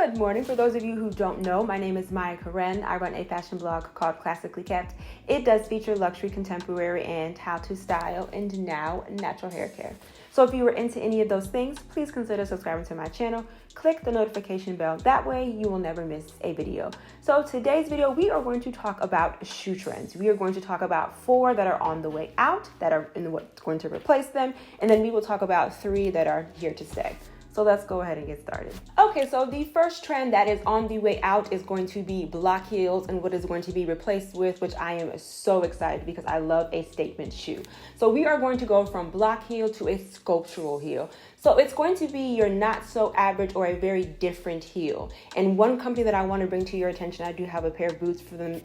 Good morning. For those of you who don't know, my name is Maya Karen. I run a fashion blog called Classically. It does feature luxury, contemporary, and how to style, and now natural hair care. So if you were into any of those things, please consider subscribing to my channel. Click the notification bell. That way you will never miss a video. So today's video, we are going to talk about shoe trends. We are going to talk about 4 that are on the way out, that are in what's going to replace them, and then we will talk about 3 that are here to stay. So let's go ahead and get started. Okay, so the first trend that is on the way out is going to be block heels and what is going to be replaced with, which I am so excited because I love a statement shoe. So we are going to go from block heel to a sculptural heel. So it's going to be your not so average or a very different heel. And one company that I want to bring to your attention, I do have a pair of boots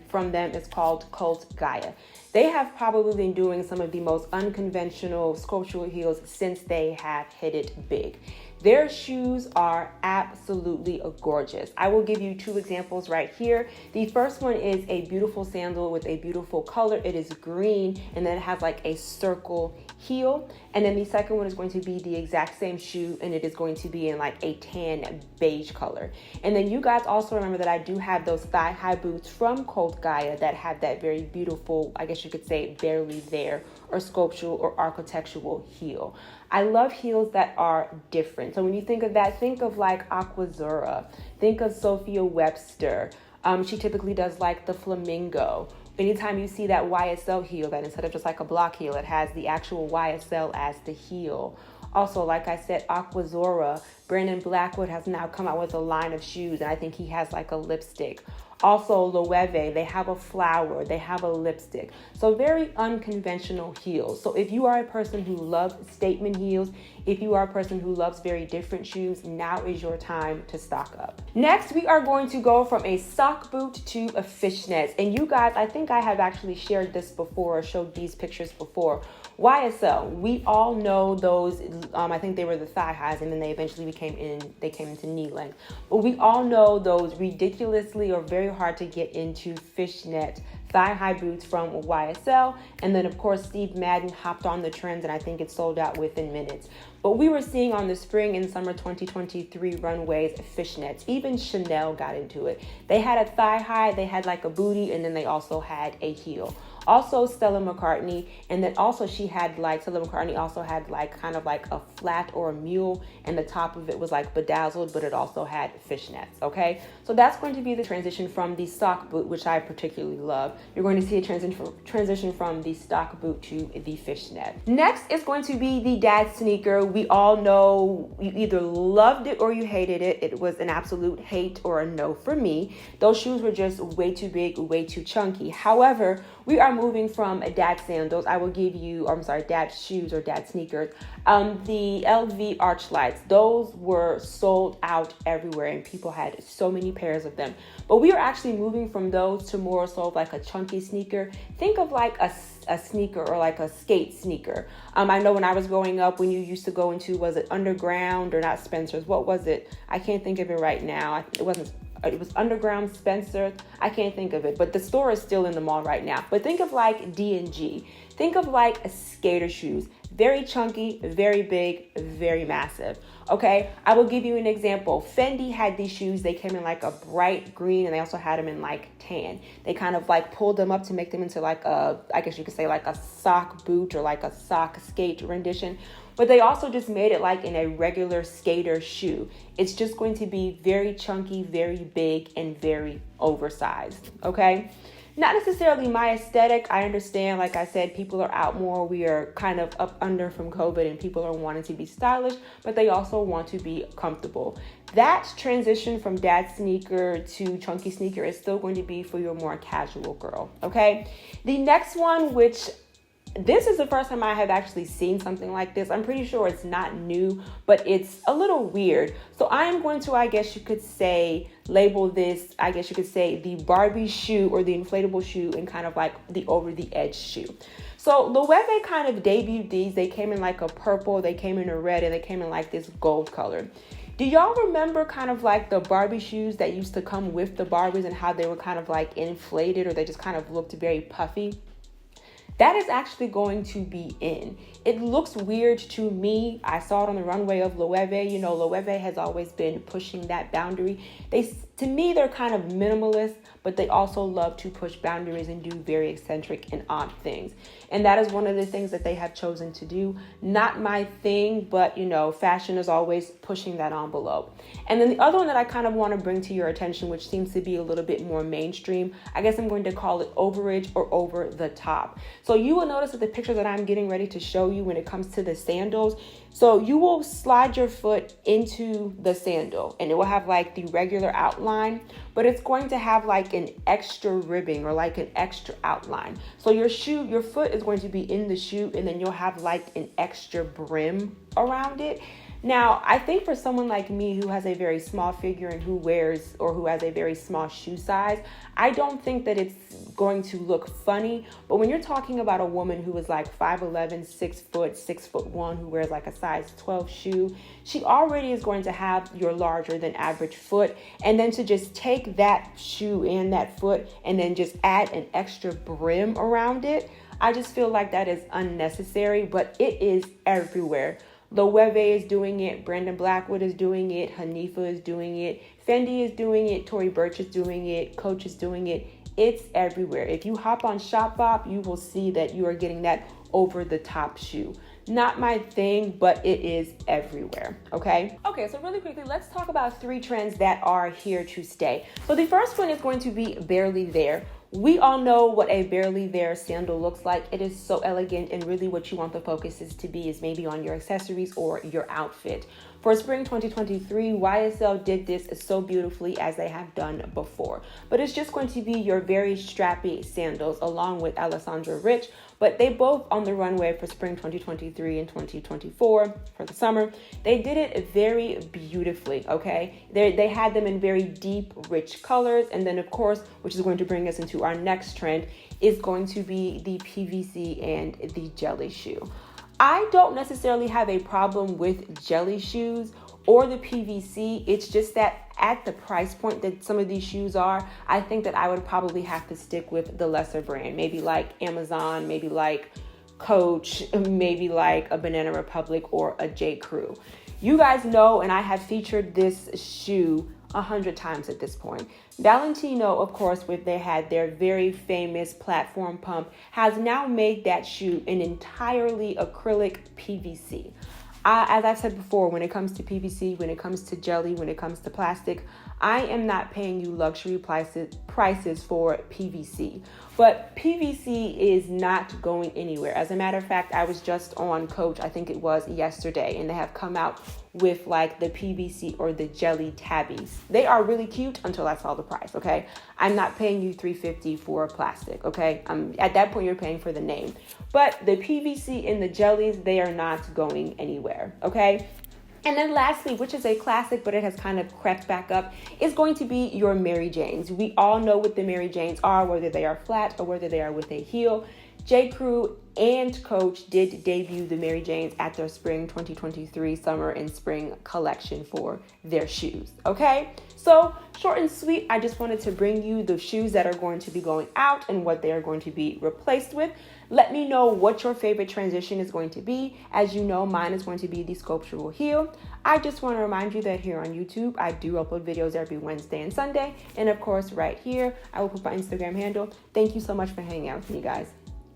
from them. It's called Klassically. They have probably been doing some of the most unconventional sculptural heels since they have hit it big. Their shoes are absolutely gorgeous. I will give you 2 examples right here. The first one is a beautiful sandal with a beautiful color. It is green and then it has like a circle heel. And then the second one is going to be the exact same shoe and it is going to be in like a tan beige color. And then you guys also remember that I do have those thigh-high boots from Klassically that have that very beautiful, I guess you could say barely there, or sculptural or architectural heel. I love heels that are different. So when you think of that, think of like Aquazzura, think of Sophia Webster. She typically does like the flamingo. Anytime you see that YSL heel, that instead of just like a block heel, it has the actual YSL as the heel. Also, like I said, Aquazzura, Brandon Blackwood has now come out with a line of shoes, and I think he has like a lipstick. Also, Loewe, they have a flower, they have a lipstick. So very unconventional heels. So if you are a person who loves statement heels, if you are a person who loves very different shoes, now is your time to stock up. Next, we are going to go from a sock boot to a fishnets. And you guys, I think I have actually shared this before, or showed these pictures before. YSL, we all know those, I think they were the thigh highs and then they eventually came into knee length. But we all know those ridiculously or very hard to get into fishnet thigh-high boots from YSL. And then of course, Steve Madden hopped on the trends and I think it sold out within minutes. But we were seeing on the spring and summer 2023 runways fishnets. Even Chanel got into it. They had a thigh-high, they had like a booty, and then they also had a heel. Also Stella McCartney, and then also Stella McCartney also had like kind of like a flat or a mule, and the top of it was like bedazzled, but it also had fishnets, okay? So that's going to be the transition from the sock boot, which I particularly love. You're going to see a transition from the stock boot to the fishnet. Next is going to be the dad sneaker. We all know you either loved it or you hated it. It was an absolute hate or a no for me. Those shoes were just way too big, way too chunky. However, we are moving from dad sandals. I will give you, dad shoes or dad sneakers. The LV Archlights, those were sold out everywhere and people had so many pairs of them. But we are actually moving from those to more so like a chunky sneaker. Think of like a sneaker or like a skate sneaker. I know when I was growing up, when you used to go into, was it Underground or not Spencer's? What was it? I can't think of it right now. It was Underground, Spencer. I can't think of it, but the store is still in the mall right now. But think of like D&G. Think of like skater shoes. Very chunky, very big, very massive. Okay, I will give you an example. Fendi had these shoes. They came in like a bright green and they also had them in like tan. They kind of like pulled them up to make them into like a, I guess you could say like a sock boot or like a sock skate rendition. But they also just made it like in a regular skater shoe. It's just going to be very chunky, very big, and very oversized, okay? Not necessarily my aesthetic. I understand, like I said, people are out more. We are kind of up under from COVID and people are wanting to be stylish, but they also want to be comfortable. That transition from dad sneaker to chunky sneaker is still going to be for your more casual girl, okay? The next one, which this is the first time I have actually seen something like this. I'm pretty sure it's not new, but it's a little weird. So I am going to, I guess you could say, label this, I guess you could say, the Barbie shoe or the inflatable shoe and kind of like the over the edge shoe. So Loewe kind of debuted these. They came in like a purple, they came in a red, and they came in like this gold color. Do y'all remember kind of like the Barbie shoes that used to come with the Barbies and how they were kind of like inflated or they just kind of looked very puffy? That is actually going to be in. It looks weird to me. I saw it on the runway of Loewe. You know, Loewe has always been pushing that boundary. To me, they're kind of minimalist, but they also love to push boundaries and do very eccentric and odd things. And that is one of the things that they have chosen to do. Not my thing, but you know, fashion is always pushing that envelope. And then the other one that I kind of want to bring to your attention, which seems to be a little bit more mainstream, I guess I'm going to call it overage or over the top. So you will notice that the picture that I'm getting ready to show you when it comes to the sandals, so you will slide your foot into the sandal and it will have like the regular outline, but it's going to have like an extra ribbing or like an extra outline. So your foot is going to be in the shoe and then you'll have like an extra brim around it. Now, I think for someone like me who has a very small figure and who wears or who has a very small shoe size, I don't think that it's going to look funny. But when you're talking about a woman who is like 5'11", 6 foot, 6'1", who wears like a size 12 shoe, she already is going to have your larger than average foot. And then to just take that shoe and that foot and then just add an extra brim around it, I just feel like that is unnecessary, but it is everywhere. Loewe is doing it, Brandon Blackwood is doing it, Hanifa is doing it, Fendi is doing it, Tory Burch is doing it, Coach is doing it. It's everywhere. If you hop on Shopbop, you will see that you are getting that over the top shoe. Not my thing, but it is everywhere, okay? Okay, so really quickly, let's talk about 3 trends that are here to stay. So the first one is going to be Barely There. We all know what a Barely There sandal looks like. It is so elegant, and really what you want the focuses to be is maybe on your accessories or your outfit. For spring 2023, YSL did this so beautifully as they have done before. But it's just going to be your very strappy sandals along with Alessandra Rich. But they both on the runway for spring 2023 and 2024 for the summer. They did it very beautifully, okay? They had them in very deep, rich colors. And then, of course, which is going to bring us into our next trend, is going to be the PVC and the jelly shoe. I don't necessarily have a problem with jelly shoes or the PVC. It's just that at the price point that some of these shoes are, I think that I would probably have to stick with the lesser brand. Maybe like Amazon, maybe like Coach, maybe like a Banana Republic or a J. Crew. You guys know, and I have featured this shoe 100 times at this point. Valentino, of course, with they had their very famous platform pump, has now made that shoe an entirely acrylic PVC. As I've said before, when it comes to PVC, when it comes to jelly, when it comes to plastic, I am not paying you luxury prices for PVC. But PVC is not going anywhere. As a matter of fact, I was just on Coach, I think it was yesterday, and they have come out with like the PVC or the jelly tabbies. They are really cute until I saw the price, okay? I'm not paying you $350 for plastic, okay? At that point, you're paying for the name. But the PVC and the jellies, they are not going anywhere, okay? And then lastly, which is a classic, but it has kind of crept back up, is going to be your Mary Janes. We all know what the Mary Janes are, whether they are flat or whether they are with a heel. J. Crew and Coach did debut the Mary Janes at their spring 2023 summer and spring collection for their shoes, okay? So short and sweet, I just wanted to bring you the shoes that are going to be going out and what they are going to be replaced with. Let me know what your favorite transition is going to be. As you know, mine is going to be the sculptural heel. I just want to remind you that here on YouTube, I do upload videos every Wednesday and Sunday. And of course, right here, I will put my Instagram handle. Thank you so much for hanging out with me, guys.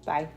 Bye.